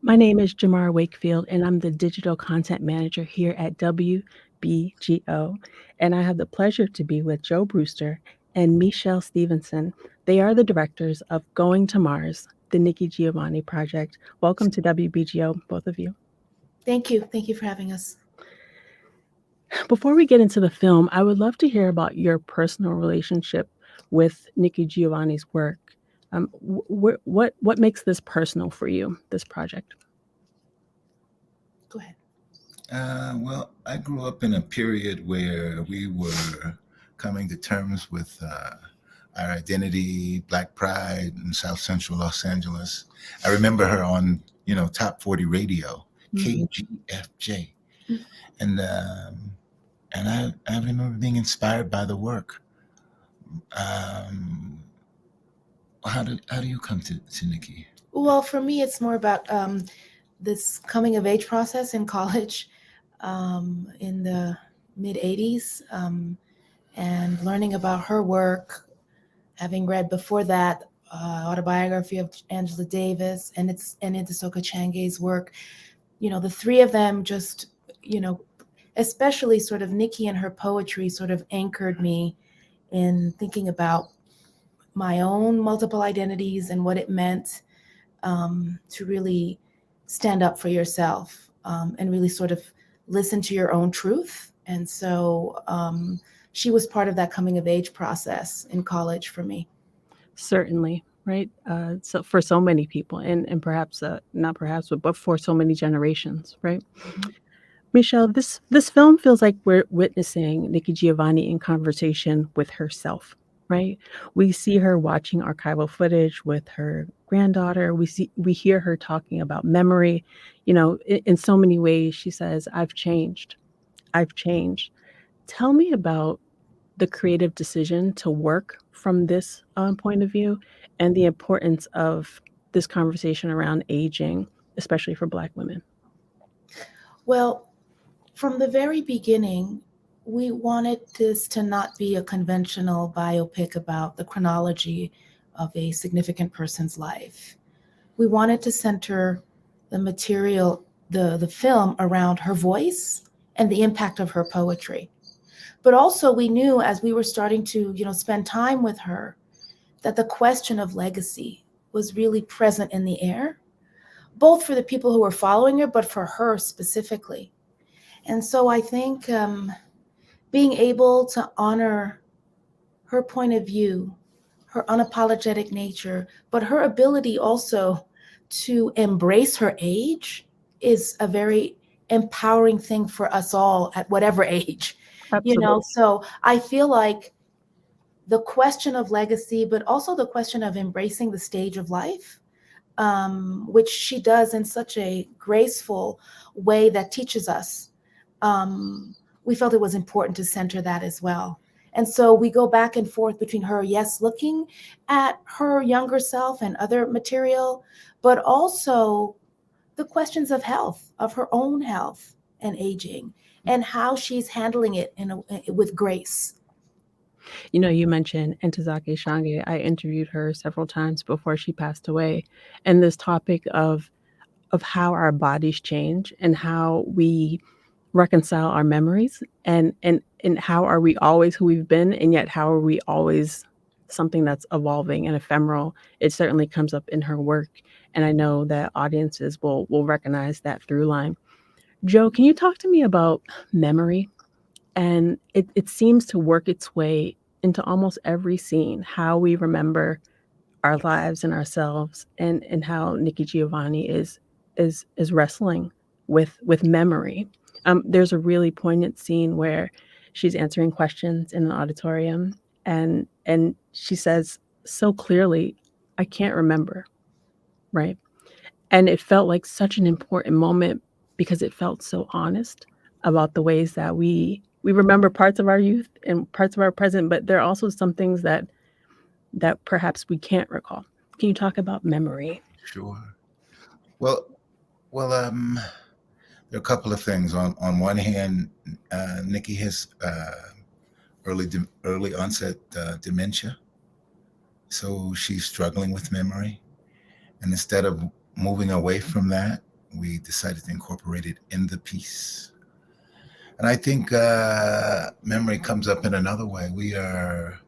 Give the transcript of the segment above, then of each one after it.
My name is Jamar Wakefield, and I'm the digital content manager here at WBGO. And I have the pleasure to be with Joe Brewster and Michèle Stephenson. They are the directors of Going to Mars, the Nikki Giovanni project. Welcome to WBGO, both of you. Thank you. Thank you for having us. Before we get into the film, I would love to hear about your personal relationship with Nikki Giovanni's work. What makes this personal for you, this project? Go ahead. Well, I grew up in a period where we were coming to terms with our identity, Black Pride in South Central Los Angeles. I remember her on, Top 40 radio, KGFJ, and I remember being inspired by the work. Um, how do you come to Nikki? Well, for me, it's more about this coming of age process in college in the mid 80s and learning about her work, having read before that autobiography of Angela Davis and Ntozake Shange's work. The three of them just, especially sort of Nikki and her poetry sort of anchored me in thinking about my own multiple identities and what it meant to really stand up for yourself and really sort of listen to your own truth. And so she was part of that coming of age process in college for me. Certainly, right? So for so many people, and perhaps not perhaps, but for so many generations, right? Mhm. Michèle, this film feels like we're witnessing Nikki Giovanni in conversation with herself, right? We see her watching archival footage with her granddaughter. We hear her talking about memory. In so many ways, she says, "I've changed. I've changed." Tell me about the creative decision to work from this point of view and the importance of this conversation around aging, especially for Black women. Well, from the very beginning, we wanted this to not be a conventional biopic about the chronology of a significant person's life. We wanted to center the material, the film around her voice and the impact of her poetry. But also we knew as we were starting to, spend time with her, that the question of legacy was really present in the air, both for the people who were following her, but for her specifically. And so I think being able to honor her point of view, her unapologetic nature, but her ability also to embrace her age is a very empowering thing for us all at whatever age. Absolutely. So I feel like the question of legacy, but also the question of embracing the stage of life, which she does in such a graceful way that teaches us. We felt it was important to center that as well. And so we go back and forth between her, yes, looking at her younger self and other material, but also the questions of health, of her own health and aging, and how she's handling it with grace. You mentioned Ntozake Shange. I interviewed her several times before she passed away, and this topic of how our bodies change and how we reconcile our memories and how are we always who we've been and yet how are we always something that's evolving and ephemeral. It certainly comes up in her work, and I know that audiences will recognize that through line. Joe, can you talk to me about memory? And it seems to work its way into almost every scene, how we remember our lives and ourselves, and how Nikki Giovanni is wrestling with memory. There's a really poignant scene where she's answering questions in an auditorium, and she says so clearly, "I can't remember," right? And it felt like such an important moment because it felt so honest about the ways that we remember parts of our youth and parts of our present, but there are also some things that perhaps we can't recall. Can you talk about memory? Sure. Well, there are a couple of things. On one hand, Nikki has early onset dementia, so she's struggling with memory, and instead of moving away from that, we decided to incorporate it in the piece. And I think memory comes up in another way. We are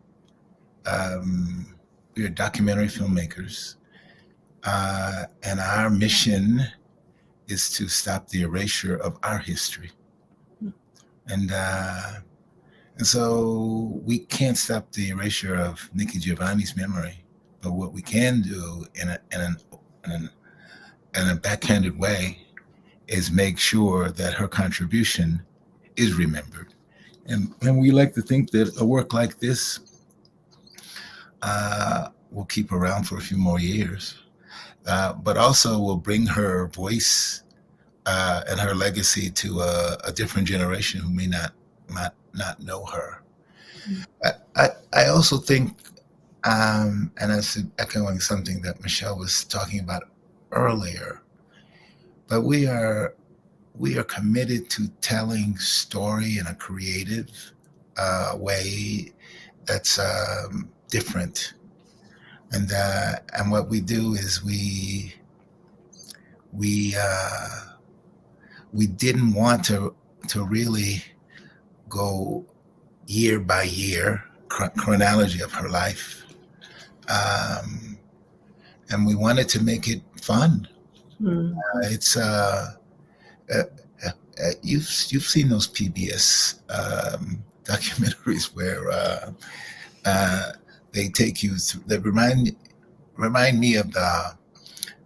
documentary filmmakers, and our mission is to stop the erasure of our history. And so we can't stop the erasure of Nikki Giovanni's memory, but what we can do in a backhanded way is make sure that her contribution is remembered. And we like to think that a work like this will keep around for a few more years, but also will bring her voice and her legacy to a different generation who may not know her. I also think, and that's echoing something that Michèle was talking about earlier, but we are committed to telling story in a creative way that's different. And what we do is we didn't want to really go year by year chronology of her life, and we wanted to make it fun. It's you've seen those PBS documentaries where they take you through. They remind me of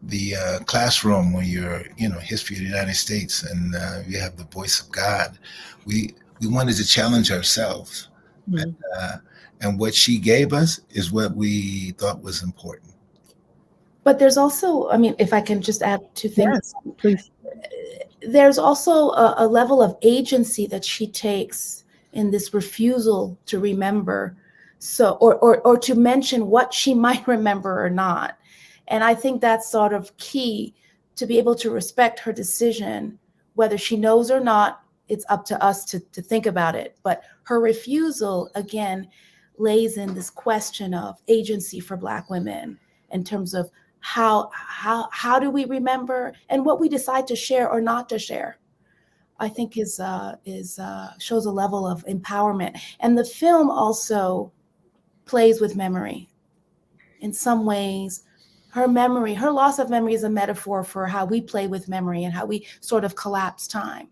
the classroom when you're, history of the United States, and you have the voice of God. We wanted to challenge ourselves, and what she gave us is what we thought was important. But there's also, I mean, if I can just add two things. Yes, please. There's also a level of agency that she takes in this refusal to remember, so or to mention what she might remember or not. And I think that's sort of key, to be able to respect her decision, whether she knows or not. It's up to us to think about it. But her refusal, again, lays in this question of agency for Black women in terms of how do we remember, and what we decide to share or not to share. I think is shows a level of empowerment. And the film also plays with memory. In some ways, her loss of memory is a metaphor for how we play with memory and how we sort of collapse time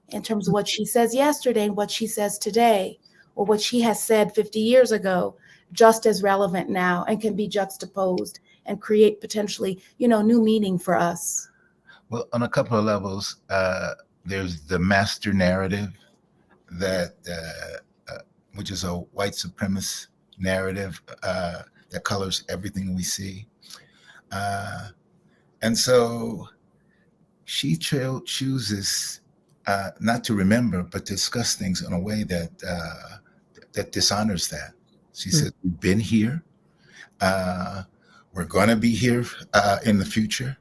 in terms of what she says yesterday and what she says today, or what she has said 50 years ago, just as relevant now and can be juxtaposed and create potentially, new meaning for us. Well, on a couple of levels, there's the master narrative that, which is a white supremacist narrative that colors everything we see. And so she chooses not to remember, but discuss things in a way that dishonors that. She says, we've been here. We're going to be here in the future.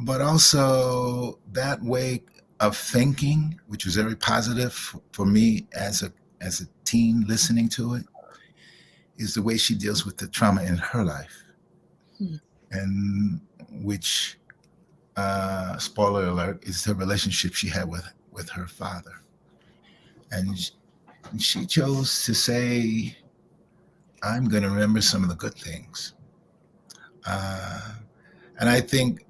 But also that way of thinking, which was very positive for me as a teen listening to it, is the way she deals with the trauma in her life. And which, spoiler alert, is the relationship she had with her father. And she chose to say, I'm going to remember some of the good things. And I think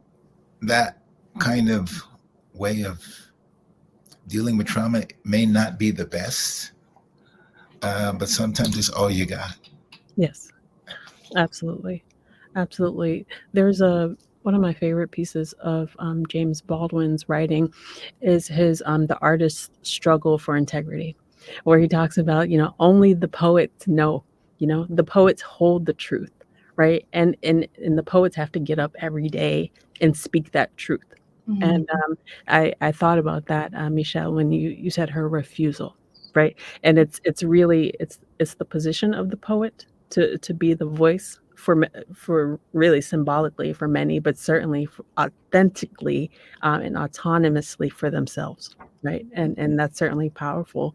that kind of way of dealing with trauma may not be the best, but sometimes it's all you got. Yes, absolutely. Absolutely. There's one of my favorite pieces of James Baldwin's writing is his The Artist's Struggle for Integrity, where he talks about, only the poets know, the poets hold the truth, right? And the poets have to get up every day and speak that truth. And I thought about that, Michèle, when you said her refusal, right? And it's really it's the position of the poet to be the voice for really symbolically for many, but certainly authentically and autonomously for themselves, right? And that's certainly powerful,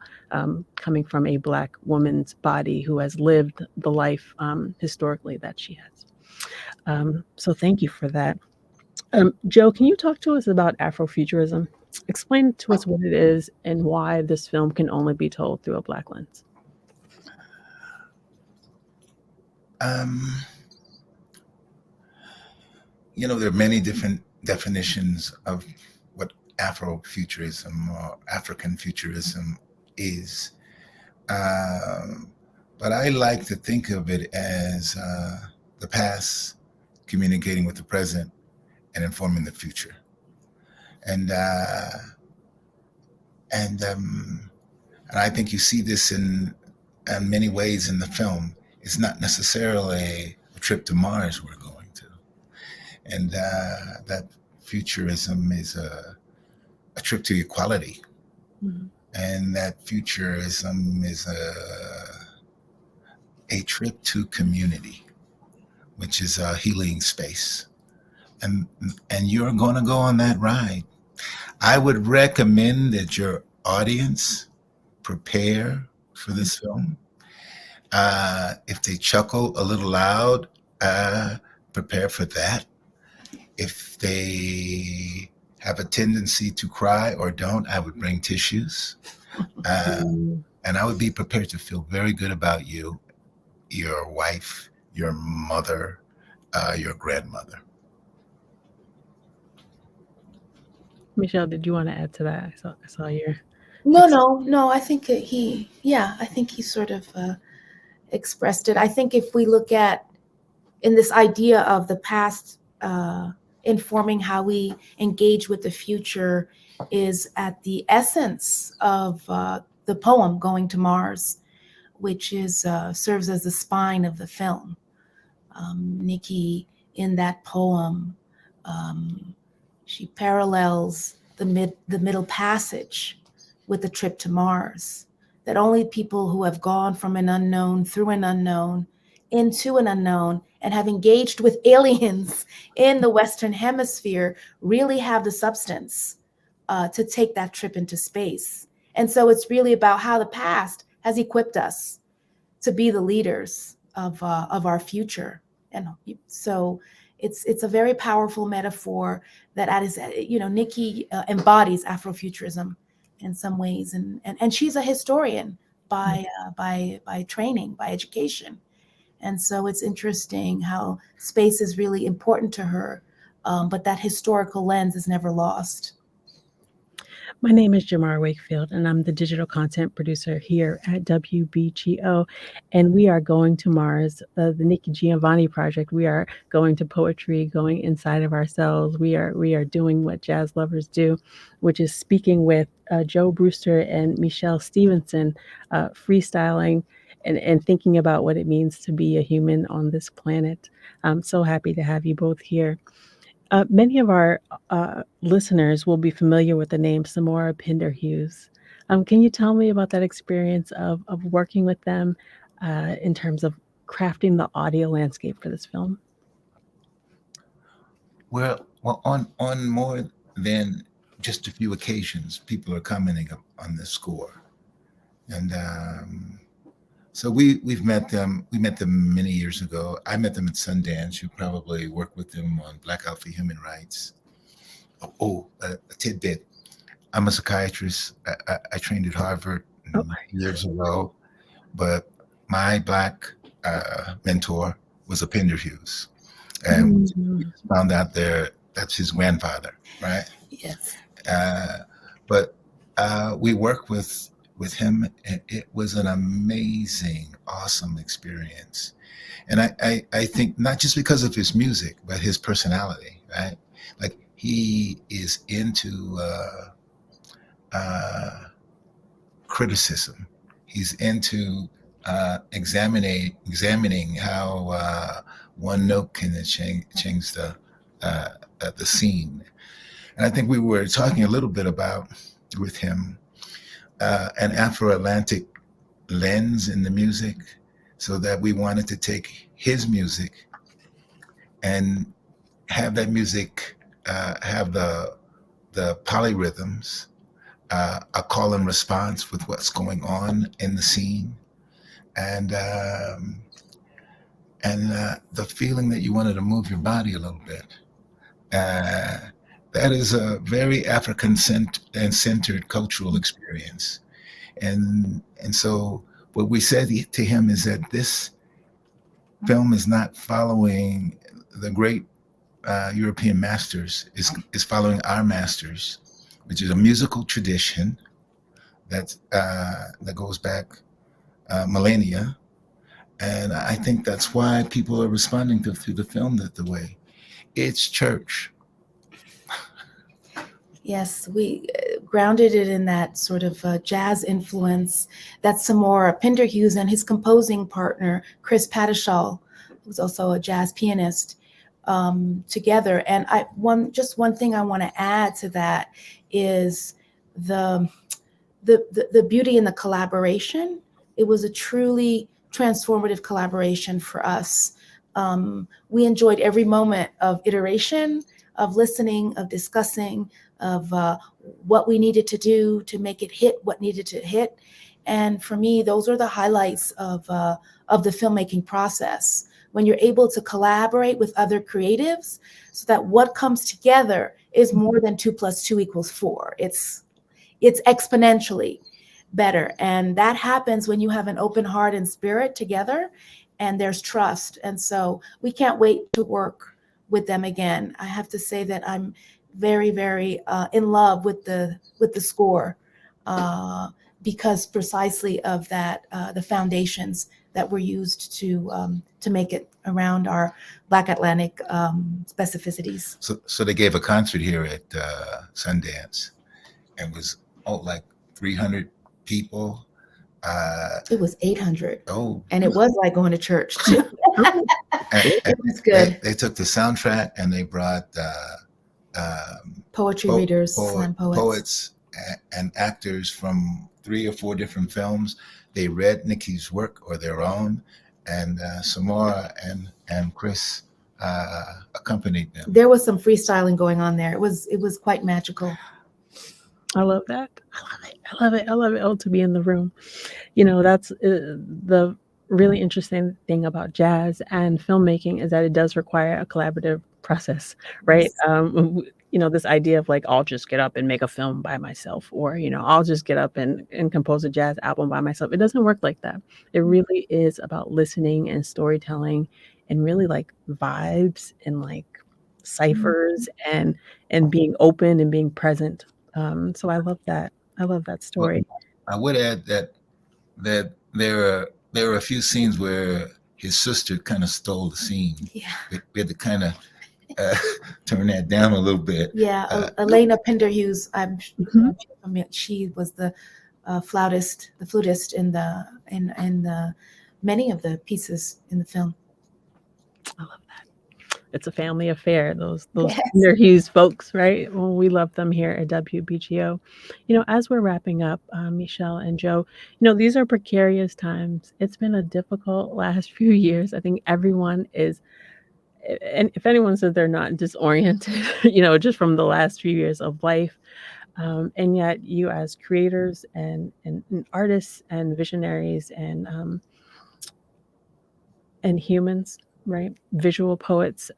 coming from a Black woman's body who has lived the life historically that she has. So thank you for that. Joe, can you talk to us about Afrofuturism? Explain to us what it is and why this film can only be told through a Black lens. Um, there are many different definitions of what Afrofuturism or African futurism is. But I like to think of it as the past communicating with the present and informing the future. And I think you see this in many ways in the film. It's not necessarily a trip to Mars we're going to, and that futurism is a trip to equality, Mm-hmm. and that futurism is a trip to community, which is a healing space, and you're going to go on that ride. I would recommend that your audience prepare for this film. If they chuckle a little loud, prepare for that. If they have a tendency to cry or don't, I would bring tissues. And I would be prepared to feel very good about you, your wife, your mother, your grandmother. Michèle, did you want to add to that? I saw your. No. I think I think he sort of expressed it. I think if we look at in this idea of the past informing how we engage with the future is at the essence of the poem Going to Mars, which is serves as the spine of the film. Nikki, in that poem, she parallels the middle passage with the trip to Mars, that only people who have gone from an unknown through an unknown into an unknown and have engaged with aliens in the Western Hemisphere really have the substance to take that trip into space. And so it's really about how the past has equipped us to be the leaders of our future. And so it's a very powerful metaphor that is, Nikki embodies Afrofuturism in some ways, and she's a historian by training, by education, and so it's interesting how space is really important to her, but that historical lens is never lost. My name is Jamar Wakefield, and I'm the digital content producer here at WBGO. And we are going to Mars, the Nikki Giovanni project. We are going to poetry, going inside of ourselves. We are doing what jazz lovers do, which is speaking with Joe Brewster and Michèle Stephenson, freestyling and thinking about what it means to be a human on this planet. I'm so happy to have you both here. Many of our listeners will be familiar with the name Samora Pender-Hughes. Can you tell me about that experience of working with them in terms of crafting the audio landscape for this film? Well, on more than just a few occasions, people are commenting on the score, and so we've met them. We met them many years ago. I met them at Sundance. You probably worked with them on Black Out for Human Rights. A tidbit. I'm a psychiatrist. I trained at Harvard years ago, but my Black mentor was a Pender-Hughes, and we found out that's his grandfather, right? Yes. But we worked with him, and it was an amazing, awesome experience. And I think not just because of his music, but his personality, right? Like he is into criticism. He's into examining how one note can change the scene. And I think we were talking a little bit about with him an Afro-Atlantic lens in the music, so that we wanted to take his music and have that music have the polyrhythms, a call and response with what's going on in the scene, and the feeling that you wanted to move your body a little bit. Uh, that is a very African-centered cultural experience. And so what we said to him is that this film is not following the great European masters, is following our masters, which is a musical tradition that goes back millennia. And I think that's why people are responding to the film that the way. It's church. Yes, we grounded it in that sort of jazz influence that Samora Pinderhughes and his composing partner, Chris Padishall, who's also a jazz pianist, together. And one thing I want to add to that is the beauty in the collaboration. It was a truly transformative collaboration for us. We enjoyed every moment of iteration, of listening, of discussing, of what we needed to do to make it hit what needed to hit. And for me, those are the highlights of the filmmaking process. When you're able to collaborate with other creatives so that what comes together is more than 2 + 2 = 4. It's exponentially better. And that happens when you have an open heart and spirit together and there's trust. And so we can't wait to work with them again. I have to say that I'm very, very in love with the score because precisely of that, the foundations that were used to make it around our Black Atlantic specificities. So they gave a concert here at Sundance, and it was like 300 people. It was 800. Oh, and it was like going to church too. It was good. They took the soundtrack and they brought Poetry readers, slam poets and actors from 3 or 4 different films. They read Nikki's work or their own, and Samora and Chris accompanied them. There was some freestyling going on there. It was quite magical. I love that. I love it. Oh, to be in the room. That's the really interesting thing about jazz and filmmaking is that it does require a collaborative process, right? Yes. This idea of like, I'll just get up and make a film by myself, or, I'll just get up and compose a jazz album by myself. It doesn't work like that. It really is about listening and storytelling and really like vibes and like ciphers and being open and being present. So I love that. I love that story. Well, I would add that there are a few scenes where his sister kind of stole the scene. Yeah. We had to kind of turn that down a little bit. Yeah, Elena Pinderhughes. She was the flutist in the many of the pieces in the film. I love that. It's a family affair. Those Yes. Pinderhughes folks, right? Well, we love them here at WBGO. As we're wrapping up, Michèle and Joe, these are precarious times. It's been a difficult last few years. I think everyone is, and if anyone says they're not disoriented, just from the last few years of life, and yet you as creators and artists and visionaries and humans, right? Visual poets,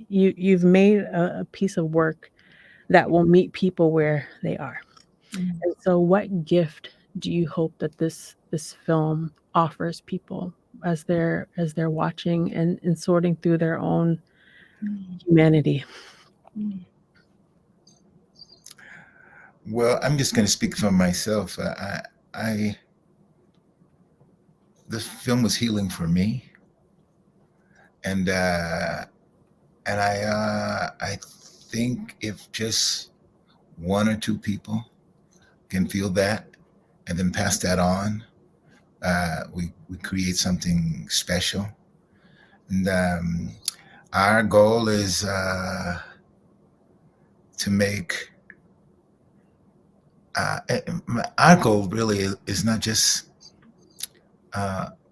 you've made a piece of work that will meet people where they are. Mm-hmm. And so what gift do you hope that this film offers people as they're watching and sorting through their own humanity? Well, I'm just going to speak for myself. This film was healing for me. And I think if just 1 or 2 people can feel that and then pass that on, we create something special. And our goal is to make. Our goal really is not just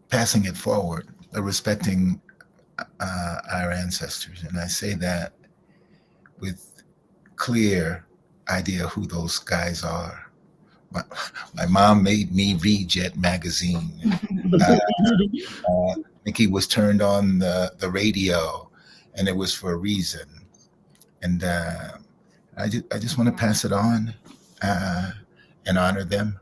passing it forward, but respecting our ancestors. And I say that with clear idea who those guys are. My mom made me read Jet magazine. Nikki was turned on the radio, and it was for a reason. And I just want to pass it on and honor them.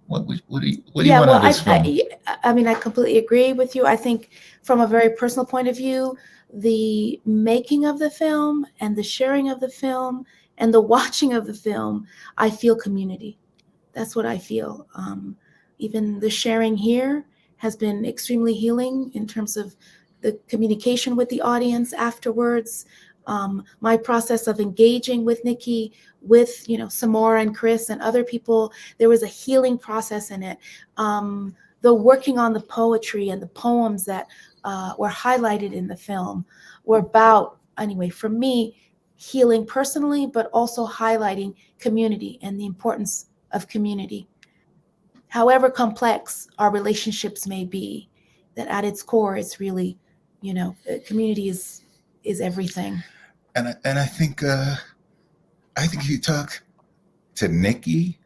What do you Yeah, want out well, of this film? I mean, I completely agree with you. I think from a very personal point of view, the making of the film and the sharing of the film and the watching of the film, I feel community. That's what I feel. Even the sharing here has been extremely healing in terms of the communication with the audience afterwards. My process of engaging with Nikki, with Samora and Chris and other people, there was a healing process in it. The working on the poetry and the poems that were highlighted in the film were about, anyway, for me, healing personally, but also highlighting community and the importance of community. However complex our relationships may be, that at its core, it's really, community is everything. And I think if you talk to Nikki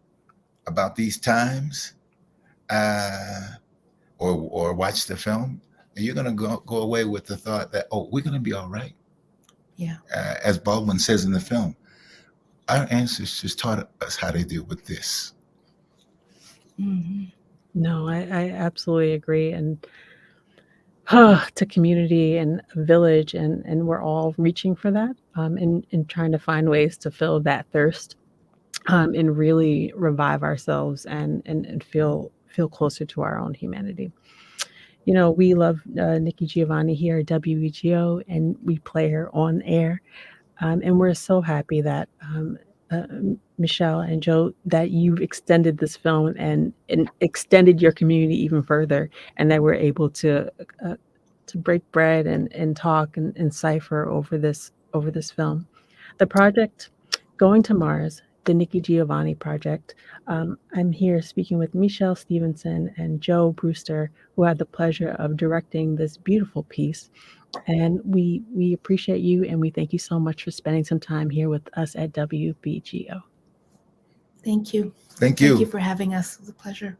about these times, uh, or watch the film, you're gonna go away with the thought that, oh, we're gonna be all right. Yeah. As Baldwin says in the film, our ancestors taught us how to deal with this. Mm-hmm. No, I absolutely agree. And to community and a village, and we're all reaching for that, and trying to find ways to fill that thirst, and really revive ourselves and feel closer to our own humanity. We love Nikki Giovanni here at WEGO, and we play her on air. And we're so happy that uh, Michèle and Joe, that you've extended this film and extended your community even further, and that we're able uh, to break bread and talk and cipher over this film. The project, Going to Mars, the Nikki Giovanni project. I'm here speaking with Michèle Stephenson and Joe Brewster, who had the pleasure of directing this beautiful piece. And we appreciate you, and we thank you so much for spending some time here with us at WBGO. Thank you. Thank Thank you you. for having us. It was a pleasure.